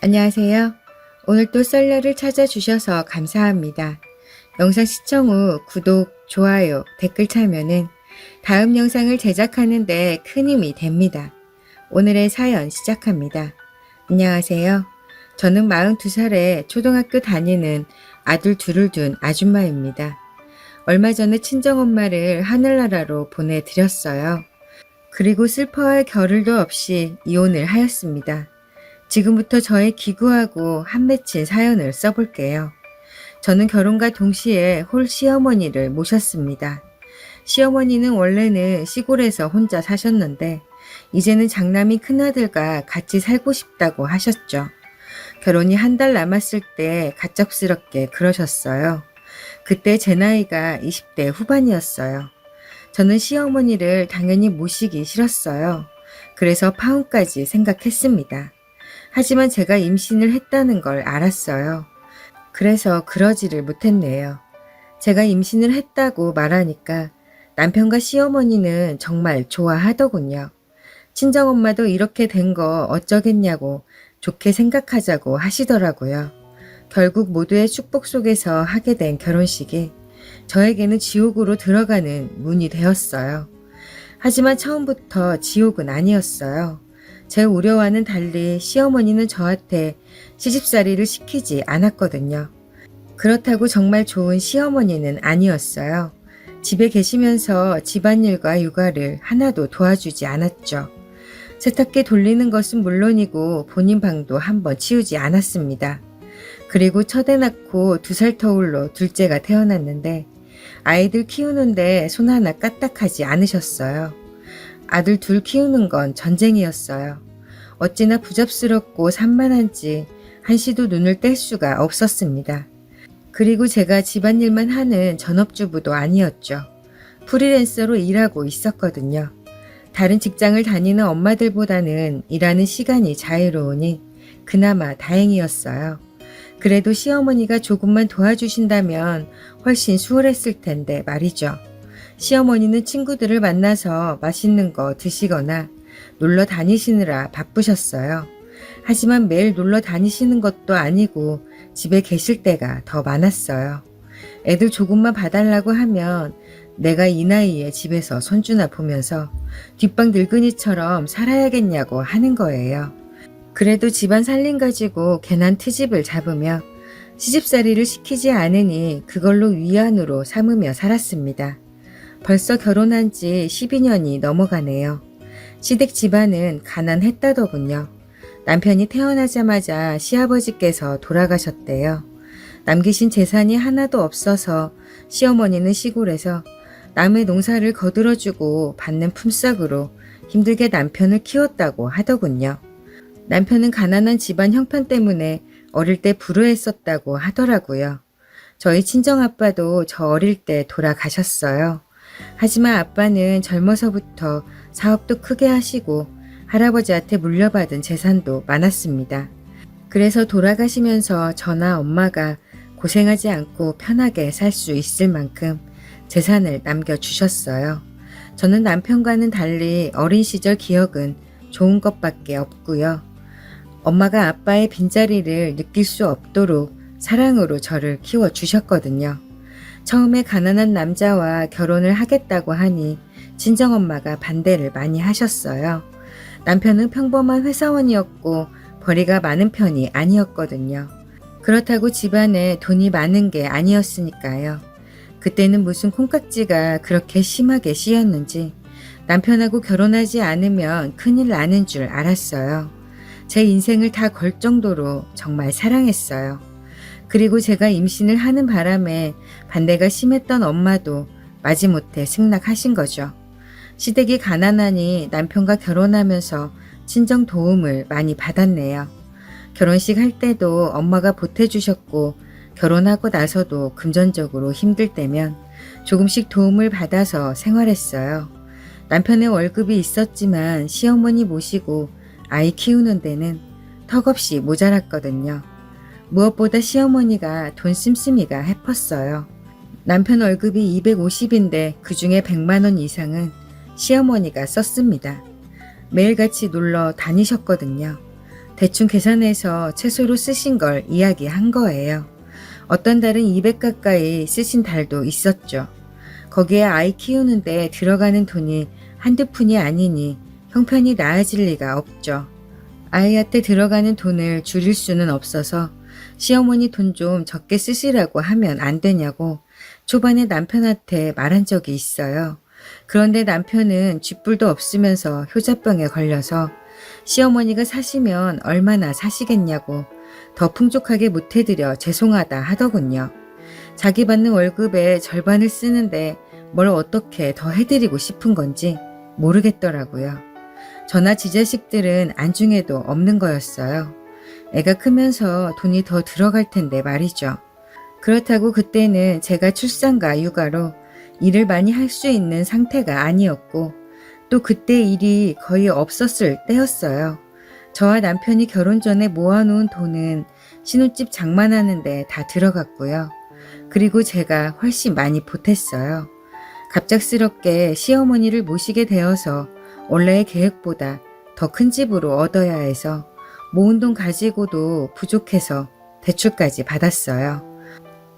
안녕하세요. 오늘 또 썰러를 찾아주셔서 감사합니다. 영상 시청 후 구독, 좋아요, 댓글 참여는 다음 영상을 제작하는 데 큰 힘이 됩니다. 오늘의 사연 시작합니다. 안녕하세요. 저는 42살에 초등학교 다니는 아들 둘을 둔 아줌마입니다. 얼마 전에 친정엄마를 하늘나라로 보내드렸어요. 그리고 슬퍼할 겨를도 없이 이혼을 하였습니다. 지금부터 저의 기구하고 한 맺힌 사연을 써볼게요. 저는 결혼과 동시에 홀 시어머니를 모셨습니다. 시어머니는 원래는 시골에서 혼자 사셨는데 이제는 장남이 큰아들과 같이 살고 싶다고 하셨죠. 결혼이 한 달 남았을 때 갑작스럽게 그러셨어요. 그때 제 나이가 20대 후반이었어요. 저는 시어머니를 당연히 모시기 싫었어요. 그래서 파혼까지 생각했습니다. 하지만 제가 임신을 했다는 걸 알았어요. 그래서 그러지를 못했네요. 제가 임신을 했다고 말하니까 남편과 시어머니는 정말 좋아하더군요. 친정엄마도 이렇게 된 거 어쩌겠냐고 좋게 생각하자고 하시더라고요. 결국 모두의 축복 속에서 하게 된 결혼식이 저에게는 지옥으로 들어가는 문이 되었어요. 하지만 처음부터 지옥은 아니었어요. 제 우려와는 달리 시어머니는 저한테 시집살이를 시키지 않았거든요. 그렇다고 정말 좋은 시어머니는 아니었어요. 집에 계시면서 집안일과 육아를 하나도 도와주지 않았죠. 세탁기 돌리는 것은 물론이고 본인 방도 한번 치우지 않았습니다. 그리고 첫애 낳고 2살 터울로 둘째가 태어났는데 아이들 키우는데 손 하나 까딱하지 않으셨어요. 아들 둘 키우는 건 전쟁이었어요. 어찌나 부잡스럽고 산만한지 한시도 눈을 뗄 수가 없었습니다. 그리고 제가 집안일만 하는 전업주부도 아니었죠. 프리랜서로 일하고 있었거든요. 다른 직장을 다니는 엄마들보다는 일하는 시간이 자유로우니 그나마 다행이었어요. 그래도 시어머니가 조금만 도와주신다면 훨씬 수월했을 텐데 말이죠. 시어머니는 친구들을 만나서 맛있는 거 드시거나 놀러 다니시느라 바쁘셨어요. 하지만 매일 놀러 다니시는 것도 아니고 집에 계실 때가 더 많았어요. 애들 조금만 봐달라고 하면 내가 이 나이에 집에서 손주나 보면서 뒷방 늙은이처럼 살아야겠냐고 하는 거예요. 그래도 집안 살림 가지고 괜한 트집을 잡으며 시집살이를 시키지 않으니 그걸로 위안으로 삼으며 살았습니다. 벌써 결혼한 지 12년이 넘어가네요. 시댁 집안은 가난했다더군요. 남편이 태어나자마자 시아버지께서 돌아가셨대요. 남기신 재산이 하나도 없어서 시어머니는 시골에서 남의 농사를 거들어주고 받는 품삯으로 힘들게 남편을 키웠다고 하더군요. 남편은 가난한 집안 형편 때문에 어릴 때 불우했었다고 하더라고요. 저희 친정아빠도 저 어릴 때 돌아가셨어요. 하지만 아빠는 젊어서부터 사업도 크게 하시고 할아버지한테 물려받은 재산도 많았습니다. 그래서 돌아가시면서 저나 엄마가 고생하지 않고 편하게 살 수 있을 만큼 재산을 남겨주셨어요. 저는 남편과는 달리 어린 시절 기억은 좋은 것밖에 없고요. 엄마가 아빠의 빈자리를 느낄 수 없도록 사랑으로 저를 키워주셨거든요. 처음에 가난한 남자와 결혼을 하겠다고 하니 친정엄마가 반대를 많이 하셨어요. 남편은 평범한 회사원이었고 벌이가 많은 편이 아니었거든요. 그렇다고 집안에 돈이 많은 게 아니었으니까요. 그때는 무슨 콩깍지가 그렇게 심하게 씌였는지 남편하고 결혼하지 않으면 큰일 나는 줄 알았어요. 제 인생을 다 걸 정도로 정말 사랑했어요. 그리고 제가 임신을 하는 바람에 반대가 심했던 엄마도 마지못해 승낙하신 거죠. 시댁이 가난하니 남편과 결혼하면서 친정 도움을 많이 받았네요. 결혼식 할 때도 엄마가 보태주셨고 결혼하고 나서도 금전적으로 힘들 때면 조금씩 도움을 받아서 생활했어요. 남편의 월급이 있었지만 시어머니 모시고 아이 키우는 데는 턱없이 모자랐거든요. 무엇보다 시어머니가 돈 씀씀이가 해펐어요. 남편 월급이 250인데 그중에 100만 원 이상은 시어머니가 썼습니다. 매일같이 놀러 다니셨거든요. 대충 계산해서 채소로 쓰신 걸 이야기한 거예요. 어떤 달은 200 가까이 쓰신 달도 있었죠. 거기에 아이 키우는데 들어가는 돈이 한두 푼이 아니니 형편이 나아질 리가 없죠. 아이한테 들어가는 돈을 줄일 수는 없어서 시어머니 돈 좀 적게 쓰시라고 하면 안 되냐고 초반에 남편한테 말한 적이 있어요. 그런데 남편은 쥐뿔도 없으면서 효자병에 걸려서 시어머니가 사시면 얼마나 사시겠냐고 더 풍족하게 못해드려 죄송하다 하더군요. 자기 받는 월급의 절반을 쓰는데 뭘 어떻게 더 해드리고 싶은 건지 모르겠더라고요. 저나 지자식들은 안중에도 없는 거였어요. 애가 크면서 돈이 더 들어갈 텐데 말이죠. 그렇다고 그때는 제가 출산과 육아로 일을 많이 할 수 있는 상태가 아니었고 또 그때 일이 거의 없었을 때였어요. 저와 남편이 결혼 전에 모아놓은 돈은 신혼집 장만하는데 다 들어갔고요. 그리고 제가 훨씬 많이 보탰어요. 갑작스럽게 시어머니를 모시게 되어서 원래의 계획보다 더 큰 집으로 얻어야 해서 모은 돈 가지고도 부족해서 대출까지 받았어요.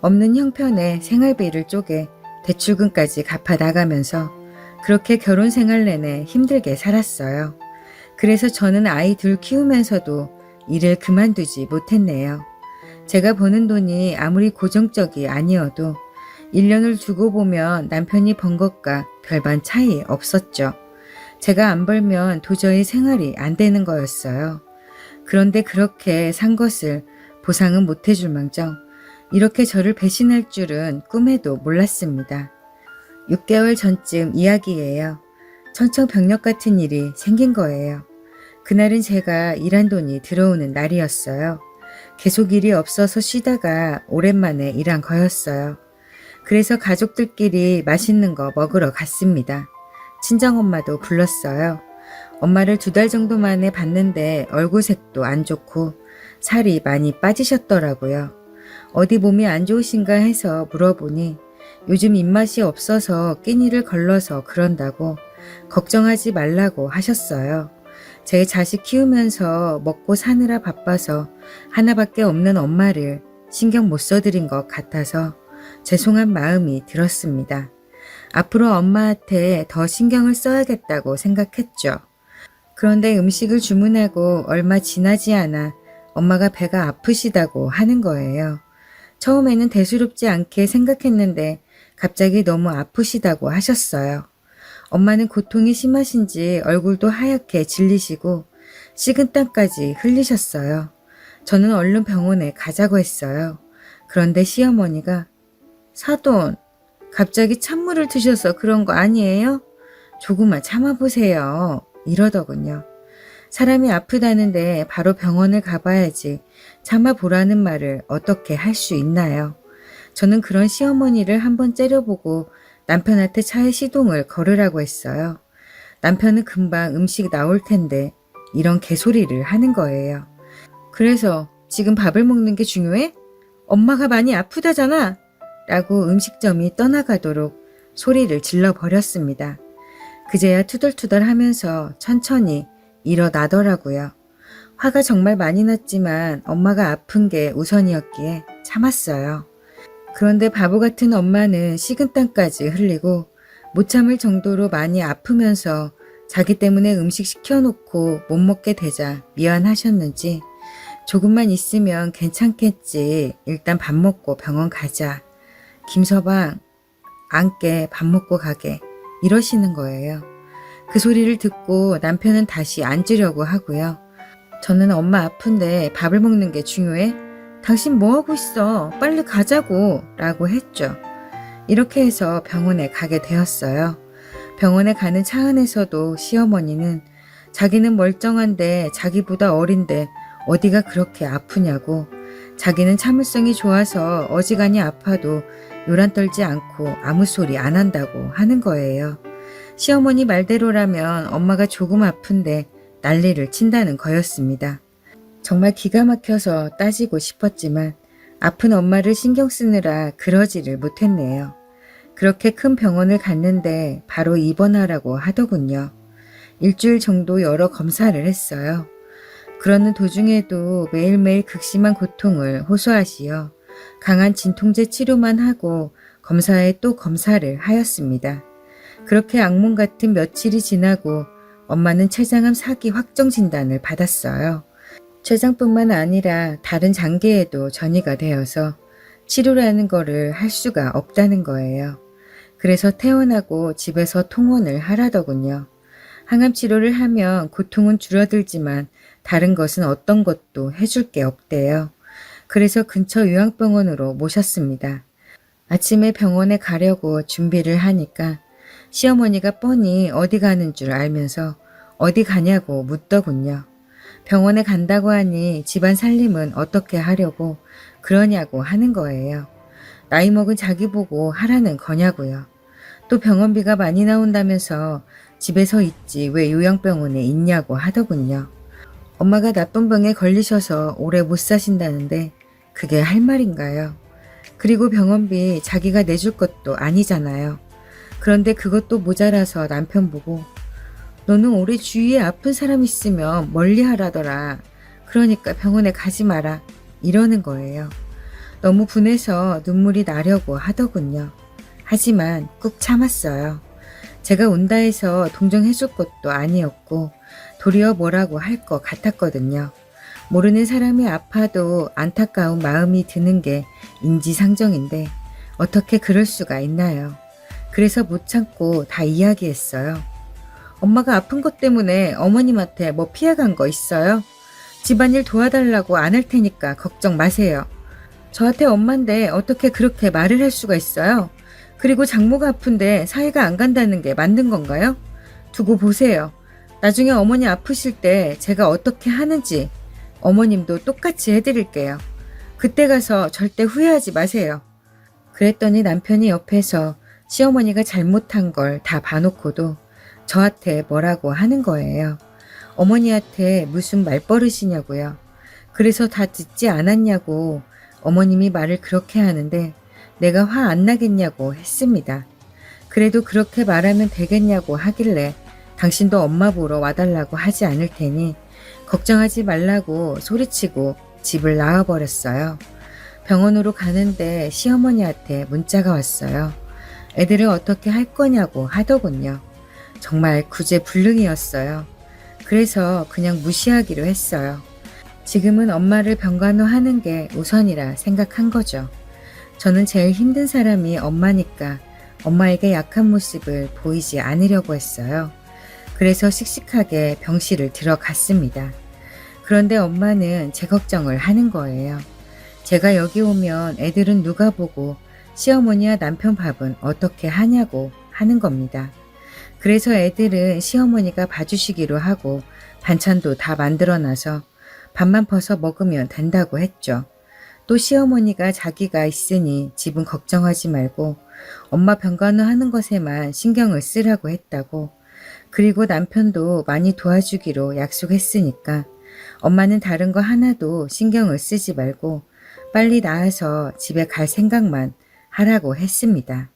없는 형편에 생활비를 쪼개 대출금까지 갚아 나가면서 그렇게 결혼 생활 내내 힘들게 살았어요. 그래서 저는 아이 둘 키우면서도 일을 그만두지 못했네요. 제가 버는 돈이 아무리 고정적이 아니어도 1년을 두고 보면 남편이 번 것과 별반 차이 없었죠. 제가 안 벌면 도저히 생활이 안 되는 거였어요. 그런데 그렇게 산 것을 보상은 못 해줄 망정 이렇게 저를 배신할 줄은 꿈에도 몰랐습니다. 6개월 전쯤 이야기예요. 천청병력 같은 일이 생긴 거예요. 그날은 제가 일한 돈이 들어오는 날이었어요. 계속 일이 없어서 쉬다가 오랜만에 일한 거였어요. 그래서 가족들끼리 맛있는 거 먹으러 갔습니다. 친정엄마도 불렀어요. 엄마를 2달 정도 만에 봤는데 얼굴색도 안 좋고 살이 많이 빠지셨더라고요. 어디 몸이 안 좋으신가 해서 물어보니 요즘 입맛이 없어서 끼니를 걸러서 그런다고 걱정하지 말라고 하셨어요. 제 자식 키우면서 먹고 사느라 바빠서 하나밖에 없는 엄마를 신경 못 써드린 것 같아서 죄송한 마음이 들었습니다. 앞으로 엄마한테 더 신경을 써야겠다고 생각했죠. 그런데 음식을 주문하고 얼마 지나지 않아 엄마가 배가 아프시다고 하는 거예요. 처음에는 대수롭지 않게 생각했는데 갑자기 너무 아프시다고 하셨어요. 엄마는 고통이 심하신지 얼굴도 하얗게 질리시고 식은땀까지 흘리셨어요. 저는 얼른 병원에 가자고 했어요. 그런데 시어머니가 사돈, 갑자기 찬물을 드셔서 그런 거 아니에요? 조금만 참아보세요. 이러더군요. 사람이 아프다는데 바로 병원을 가봐야지 참아보라는 말을 어떻게 할 수 있나요? 저는 그런 시어머니를 한번 째려보고 남편한테 차에 시동을 걸으라고 했어요. 남편은 금방 음식 나올 텐데 이런 개소리를 하는 거예요. 그래서 지금 밥을 먹는 게 중요해? 엄마가 많이 아프다잖아. 라고 음식점이 떠나가도록 소리를 질러버렸습니다. 그제야 투덜투덜 하면서 천천히 일어나더라고요. 화가 정말 많이 났지만 엄마가 아픈 게 우선이었기에 참았어요. 그런데 바보 같은 엄마는 식은땀까지 흘리고 못 참을 정도로 많이 아프면서 자기 때문에 음식 시켜놓고 못 먹게 되자 미안하셨는지 조금만 있으면 괜찮겠지. 일단 밥 먹고 병원 가자. 김서방, 앉게 밥 먹고 가게. 이러시는 거예요. 그 소리를 듣고 남편은 다시 앉으려고 하고요. 저는 엄마 아픈데 밥을 먹는 게 중요해? 당신 뭐하고 있어? 빨리 가자고 라고 했죠. 이렇게 해서 병원에 가게 되었어요. 병원에 가는 차 안에서도 시어머니는 자기는 멀쩡한데 자기보다 어린데 어디가 그렇게 아프냐고, 자기는 참을성이 좋아서 어지간히 아파도 요란 떨지 않고 아무 소리 안 한다고 하는 거예요. 시어머니 말대로라면 엄마가 조금 아픈데 난리를 친다는 거였습니다. 정말 기가 막혀서 따지고 싶었지만 아픈 엄마를 신경 쓰느라 그러지를 못했네요. 그렇게 큰 병원을 갔는데 바로 입원하라고 하더군요. 일주일 정도 여러 검사를 했어요. 그러는 도중에도 매일매일 극심한 고통을 호소하시어 강한 진통제 치료만 하고 검사에 또 검사를 하였습니다. 그렇게 악몽 같은 며칠이 지나고 엄마는 췌장암 4기 확정 진단을 받았어요. 췌장뿐만 아니라 다른 장기에도 전이가 되어서 치료라는 거를 할 수가 없다는 거예요. 그래서 퇴원하고 집에서 통원을 하라더군요. 항암 치료를 하면 고통은 줄어들지만 다른 것은 어떤 것도 해줄 게 없대요. 그래서 근처 요양병원으로 모셨습니다. 아침에 병원에 가려고 준비를 하니까 시어머니가 뻔히 어디 가는 줄 알면서 어디 가냐고 묻더군요. 병원에 간다고 하니 집안 살림은 어떻게 하려고 그러냐고 하는 거예요. 나이 먹은 자기 보고 하라는 거냐고요. 또 병원비가 많이 나온다면서 집에서 있지 왜 요양병원에 있냐고 하더군요. 엄마가 나쁜 병에 걸리셔서 오래 못 사신다는데 그게 할 말인가요? 그리고 병원비 자기가 내줄 것도 아니잖아요. 그런데 그것도 모자라서 남편 보고 너는 오래 주위에 아픈 사람 있으면 멀리 하라더라. 그러니까 병원에 가지 마라. 이러는 거예요. 너무 분해서 눈물이 나려고 하더군요. 하지만 꾹 참았어요. 제가 온다 해서 동정해줄 것도 아니었고 도리어 뭐라고 할 것 같았거든요. 모르는 사람이 아파도 안타까운 마음이 드는 게 인지상정인데 어떻게 그럴 수가 있나요? 그래서 못 참고 다 이야기했어요. 엄마가 아픈 것 때문에 어머님한테 뭐 피해간 거 있어요? 집안일 도와달라고 안 할 테니까 걱정 마세요. 저한테 엄마인데 어떻게 그렇게 말을 할 수가 있어요? 그리고 장모가 아픈데 사이가 안 간다는 게 맞는 건가요? 두고 보세요. 나중에 어머니 아프실 때 제가 어떻게 하는지 어머님도 똑같이 해드릴게요. 그때 가서 절대 후회하지 마세요. 그랬더니 남편이 옆에서 시어머니가 잘못한 걸 다 봐놓고도 저한테 뭐라고 하는 거예요. 어머니한테 무슨 말버릇이냐고요. 그래서 다 듣지 않았냐고 어머님이 말을 그렇게 하는데 내가 화 안 나겠냐고 했습니다. 그래도 그렇게 말하면 되겠냐고 하길래 당신도 엄마 보러 와달라고 하지 않을 테니 걱정하지 말라고 소리치고 집을 나와버렸어요. 병원으로 가는데 시어머니한테 문자가 왔어요. 애들을 어떻게 할 거냐고 하더군요. 정말 구제불능이었어요. 그래서 그냥 무시하기로 했어요. 지금은 엄마를 병간호하는 게 우선이라 생각한 거죠. 저는 제일 힘든 사람이 엄마니까 엄마에게 약한 모습을 보이지 않으려고 했어요. 그래서 씩씩하게 병실을 들어갔습니다. 그런데 엄마는 제 걱정을 하는 거예요. 제가 여기 오면 애들은 누가 보고 시어머니와 남편 밥은 어떻게 하냐고 하는 겁니다. 그래서 애들은 시어머니가 봐주시기로 하고 반찬도 다 만들어놔서 밥만 퍼서 먹으면 된다고 했죠. 또 시어머니가 자기가 있으니 집은 걱정하지 말고 엄마 병간호 하는 것에만 신경을 쓰라고 했다고. 그리고 남편도 많이 도와주기로 약속했으니까 엄마는 다른 거 하나도 신경을 쓰지 말고 빨리 나아서 집에 갈 생각만 하라고 했습니다.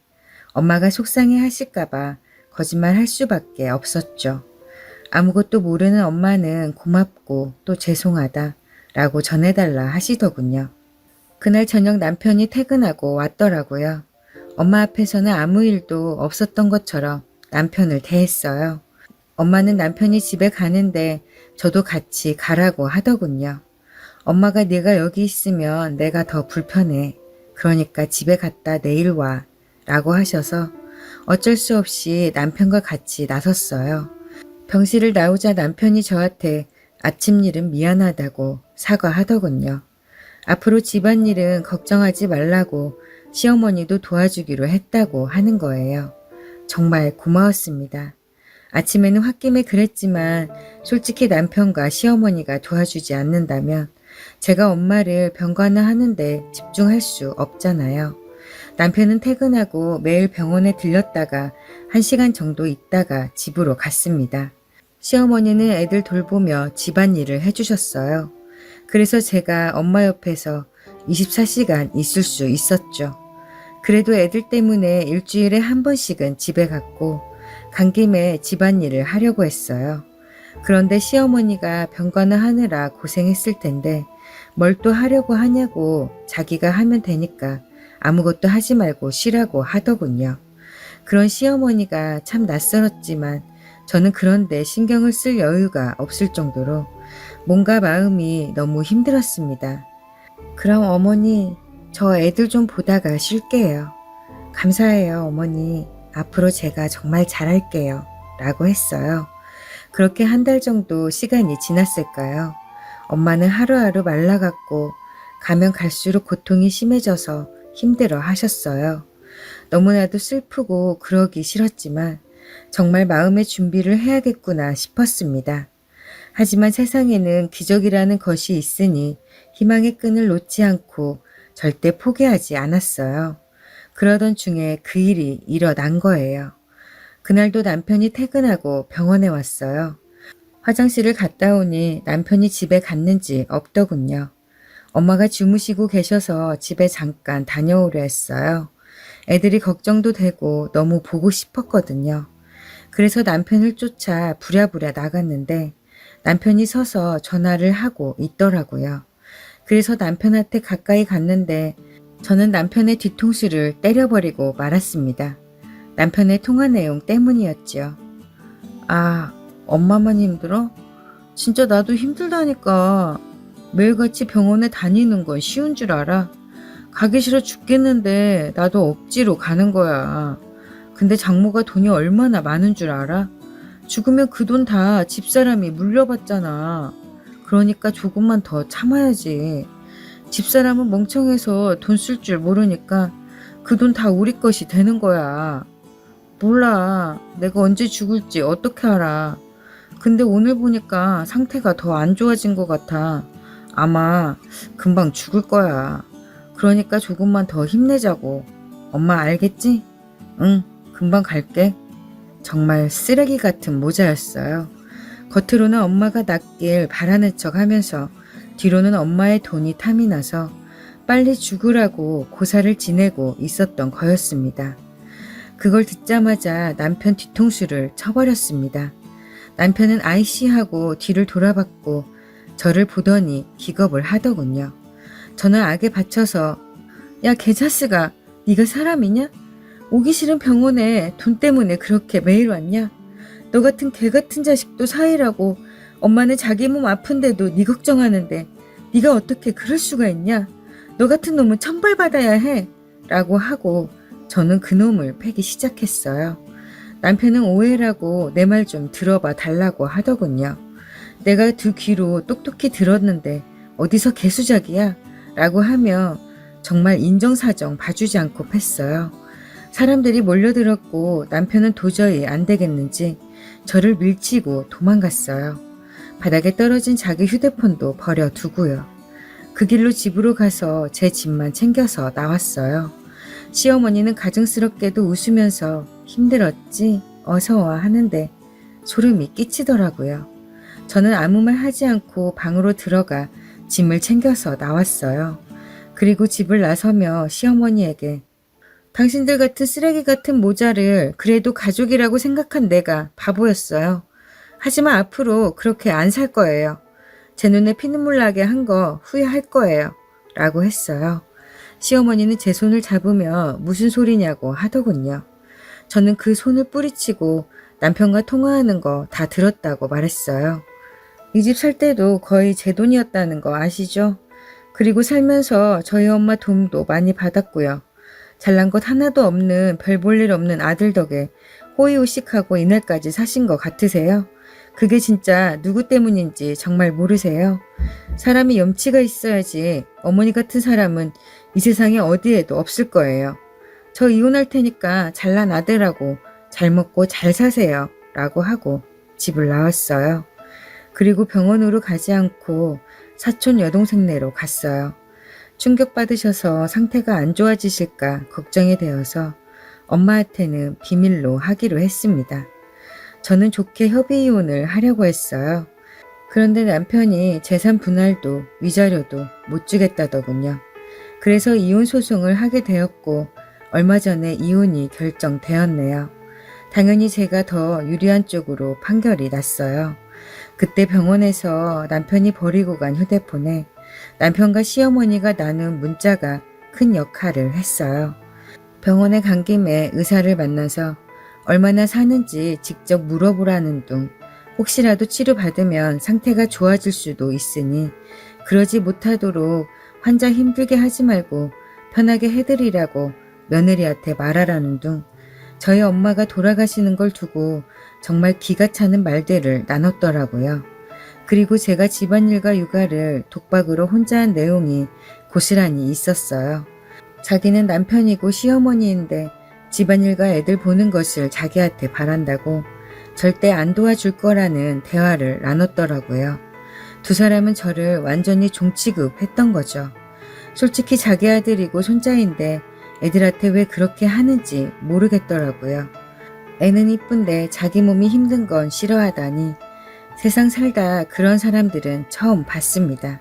엄마가 속상해 하실까봐 거짓말 할 수밖에 없었죠. 아무것도 모르는 엄마는 고맙고 또 죄송하다 라고 전해달라 하시더군요. 그날 저녁 남편이 퇴근하고 왔더라고요. 엄마 앞에서는 아무 일도 없었던 것처럼 남편을 대했어요. 엄마는 남편이 집에 가는데 저도 같이 가라고 하더군요. 엄마가 네가 여기 있으면 내가 더 불편해. 그러니까 집에 갔다 내일 와 라고 하셔서 어쩔 수 없이 남편과 같이 나섰어요. 병실을 나오자 남편이 저한테 아침 일은 미안하다고 사과하더군요. 앞으로 집안일은 걱정하지 말라고 시어머니도 도와주기로 했다고 하는 거예요. 정말 고마웠습니다. 아침에는 홧김에 그랬지만 솔직히 남편과 시어머니가 도와주지 않는다면 제가 엄마를 병간호 하는데 집중할 수 없잖아요. 남편은 퇴근하고 매일 병원에 들렸다가 1시간 정도 있다가 집으로 갔습니다. 시어머니는 애들 돌보며 집안일을 해주셨어요. 그래서 제가 엄마 옆에서 24시간 있을 수 있었죠. 그래도 애들 때문에 일주일에 한 번씩은 집에 갔고 간 김에 집안일을 하려고 했어요. 그런데 시어머니가 병간호 하느라 고생했을 텐데 뭘 또 하려고 하냐고 자기가 하면 되니까 아무것도 하지 말고 쉬라고 하더군요. 그런 시어머니가 참 낯설었지만 저는 그런데 신경을 쓸 여유가 없을 정도로 뭔가 마음이 너무 힘들었습니다. 그럼 어머니, 저 애들 좀 보다가 쉴게요. 감사해요, 어머니. 앞으로 제가 정말 잘할게요. 라고 했어요. 그렇게 한 달 정도 시간이 지났을까요? 엄마는 하루하루 말라갔고 가면 갈수록 고통이 심해져서 힘들어 하셨어요. 너무나도 슬프고 그러기 싫었지만 정말 마음의 준비를 해야겠구나 싶었습니다. 하지만 세상에는 기적이라는 것이 있으니 희망의 끈을 놓지 않고 절대 포기하지 않았어요. 그러던 중에 그 일이 일어난 거예요. 그날도 남편이 퇴근하고 병원에 왔어요. 화장실을 갔다 오니 남편이 집에 갔는지 없더군요. 엄마가 주무시고 계셔서 집에 잠깐 다녀오려 했어요. 애들이 걱정도 되고 너무 보고 싶었거든요. 그래서 남편을 쫓아 부랴부랴 나갔는데 남편이 서서 전화를 하고 있더라고요. 그래서 남편한테 가까이 갔는데 저는 남편의 뒤통수를 때려버리고 말았습니다. 남편의 통화 내용 때문이었지요. 아, 엄마만 힘들어? 진짜 나도 힘들다니까. 매일같이 병원에 다니는 건 쉬운 줄 알아? 가기 싫어 죽겠는데 나도 억지로 가는 거야. 근데 장모가 돈이 얼마나 많은 줄 알아? 죽으면 그 돈 다 집사람이 물려받잖아. 그러니까 조금만 더 참아야지. 집사람은 멍청해서 돈 쓸 줄 모르니까 그 돈 다 우리 것이 되는 거야. 몰라. 내가 언제 죽을지 어떻게 알아. 근데 오늘 보니까 상태가 더 안 좋아진 것 같아. 아마 금방 죽을 거야. 그러니까 조금만 더 힘내자고. 엄마 알겠지? 응, 금방 갈게. 정말 쓰레기 같은 모자였어요. 겉으로는 엄마가 낫길 바라는 척 하면서 뒤로는 엄마의 돈이 탐이 나서 빨리 죽으라고 고사를 지내고 있었던 거였습니다. 그걸 듣자마자 남편 뒤통수를 쳐버렸습니다. 남편은 아이씨하고 뒤를 돌아봤고 저를 보더니 기겁을 하더군요. 저는 악에 받쳐서 야 개자스가 네가 사람이냐? 오기 싫은 병원에 돈 때문에 그렇게 매일 왔냐? 너 같은 개 같은 자식도 사이라고 엄마는 자기 몸 아픈데도 네 걱정하는데 네가 어떻게 그럴 수가 있냐? 너 같은 놈은 천벌받아야 해 라고 하고 저는 그놈을 패기 시작했어요. 남편은 오해라고 내 말 좀 들어봐 달라고 하더군요. 내가 두 귀로 똑똑히 들었는데 어디서 개수작이야? 라고 하며 정말 인정사정 봐주지 않고 팼어요. 사람들이 몰려들었고 남편은 도저히 안 되겠는지 저를 밀치고 도망갔어요. 바닥에 떨어진 자기 휴대폰도 버려두고요. 그 길로 집으로 가서 제 짐만 챙겨서 나왔어요. 시어머니는 가증스럽게도 웃으면서 힘들었지? 어서와 하는데 소름이 끼치더라고요. 저는 아무 말 하지 않고 방으로 들어가 짐을 챙겨서 나왔어요. 그리고 집을 나서며 시어머니에게 당신들 같은 쓰레기 같은 모자를 그래도 가족이라고 생각한 내가 바보였어요. 하지만 앞으로 그렇게 안 살 거예요. 제 눈에 피눈물 나게 한 거 후회할 거예요. 라고 했어요. 시어머니는 제 손을 잡으며 무슨 소리냐고 하더군요. 저는 그 손을 뿌리치고 남편과 통화하는 거 다 들었다고 말했어요. 이 집 살 때도 거의 제 돈이었다는 거 아시죠? 그리고 살면서 저희 엄마 도움도 많이 받았고요. 잘난 것 하나도 없는 별 볼 일 없는 아들 덕에 호의호식하고 이날까지 사신 거 같으세요? 그게 진짜 누구 때문인지 정말 모르세요? 사람이 염치가 있어야지 어머니 같은 사람은 이 세상에 어디에도 없을 거예요. 저 이혼할 테니까 잘난 아들하고 잘 먹고 잘 사세요. 라고 하고 집을 나왔어요. 그리고 병원으로 가지 않고 사촌 여동생네로 갔어요. 충격받으셔서 상태가 안 좋아지실까 걱정이 되어서 엄마한테는 비밀로 하기로 했습니다. 저는 좋게 협의 이혼을 하려고 했어요. 그런데 남편이 재산 분할도 위자료도 못 주겠다더군요. 그래서 이혼 소송을 하게 되었고 얼마 전에 이혼이 결정되었네요. 당연히 제가 더 유리한 쪽으로 판결이 났어요. 그때 병원에서 남편이 버리고 간 휴대폰에 남편과 시어머니가 나눈 문자가 큰 역할을 했어요. 병원에 간 김에 의사를 만나서 얼마나 사는지 직접 물어보라는 둥, 혹시라도 치료받으면 상태가 좋아질 수도 있으니 그러지 못하도록 환자 힘들게 하지 말고 편하게 해드리라고 며느리한테 말하라는 둥, 저희 엄마가 돌아가시는 걸 두고 정말 기가 차는 말들을 나눴더라고요. 그리고 제가 집안일과 육아를 독박으로 혼자 한 내용이 고스란히 있었어요. 자기는 남편이고 시어머니인데 집안일과 애들 보는 것을 자기한테 바란다고 절대 안 도와줄 거라는 대화를 나눴더라고요. 두 사람은 저를 완전히 종 취급했던 거죠. 솔직히 자기 아들이고 손자인데 애들한테 왜 그렇게 하는지 모르겠더라고요. 애는 이쁜데 자기 몸이 힘든 건 싫어하다니 세상 살다 그런 사람들은 처음 봤습니다.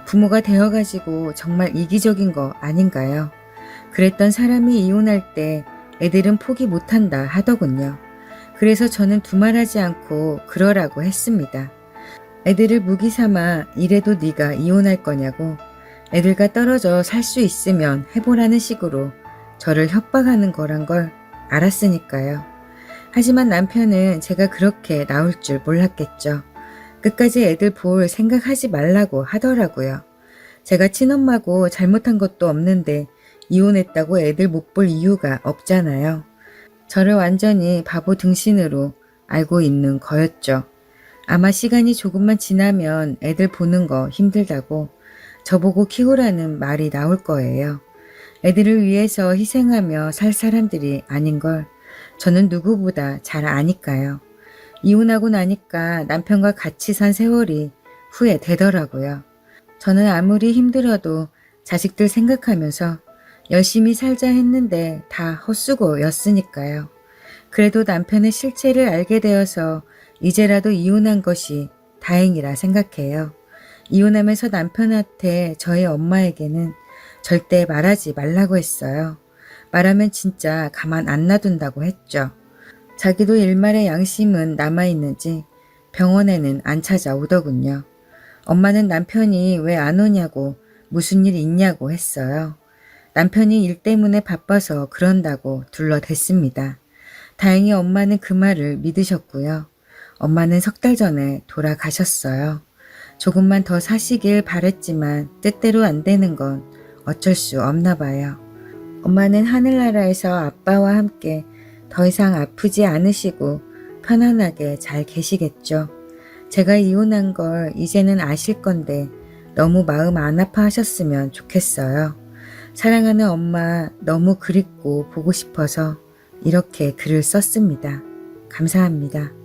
부모가 되어가지고 정말 이기적인 거 아닌가요? 그랬던 사람이 이혼할 때 애들은 포기 못한다 하더군요. 그래서 저는 두말하지 않고 그러라고 했습니다. 애들을 무기 삼아 이래도 네가 이혼할 거냐고, 애들과 떨어져 살 수 있으면 해보라는 식으로 저를 협박하는 거란 걸 알았으니까요. 하지만 남편은 제가 그렇게 나올 줄 몰랐겠죠. 끝까지 애들 볼 생각하지 말라고 하더라고요. 제가 친엄마고 잘못한 것도 없는데 이혼했다고 애들 못 볼 이유가 없잖아요. 저를 완전히 바보 등신으로 알고 있는 거였죠. 아마 시간이 조금만 지나면 애들 보는 거 힘들다고 저보고 키우라는 말이 나올 거예요. 애들을 위해서 희생하며 살 사람들이 아닌 걸 저는 누구보다 잘 아니까요. 이혼하고 나니까 남편과 같이 산 세월이 후회되더라고요. 저는 아무리 힘들어도 자식들 생각하면서 열심히 살자 했는데 다 헛수고였으니까요. 그래도 남편의 실체를 알게 되어서 이제라도 이혼한 것이 다행이라 생각해요. 이혼하면서 남편한테 저희 엄마에게는 절대 말하지 말라고 했어요. 말하면 진짜 가만 안 놔둔다고 했죠. 자기도 일말의 양심은 남아있는지 병원에는 안 찾아오더군요. 엄마는 남편이 왜 안 오냐고 무슨 일 있냐고 했어요. 남편이 일 때문에 바빠서 그런다고 둘러댔습니다. 다행히 엄마는 그 말을 믿으셨고요. 엄마는 석 달 전에 돌아가셨어요. 조금만 더 사시길 바랬지만 뜻대로 안 되는 건 어쩔 수 없나 봐요. 엄마는 하늘나라에서 아빠와 함께 더 이상 아프지 않으시고 편안하게 잘 계시겠죠. 제가 이혼한 걸 이제는 아실 건데 너무 마음 안 아파하셨으면 좋겠어요. 사랑하는 엄마 너무 그립고 보고 싶어서 이렇게 글을 썼습니다. 감사합니다.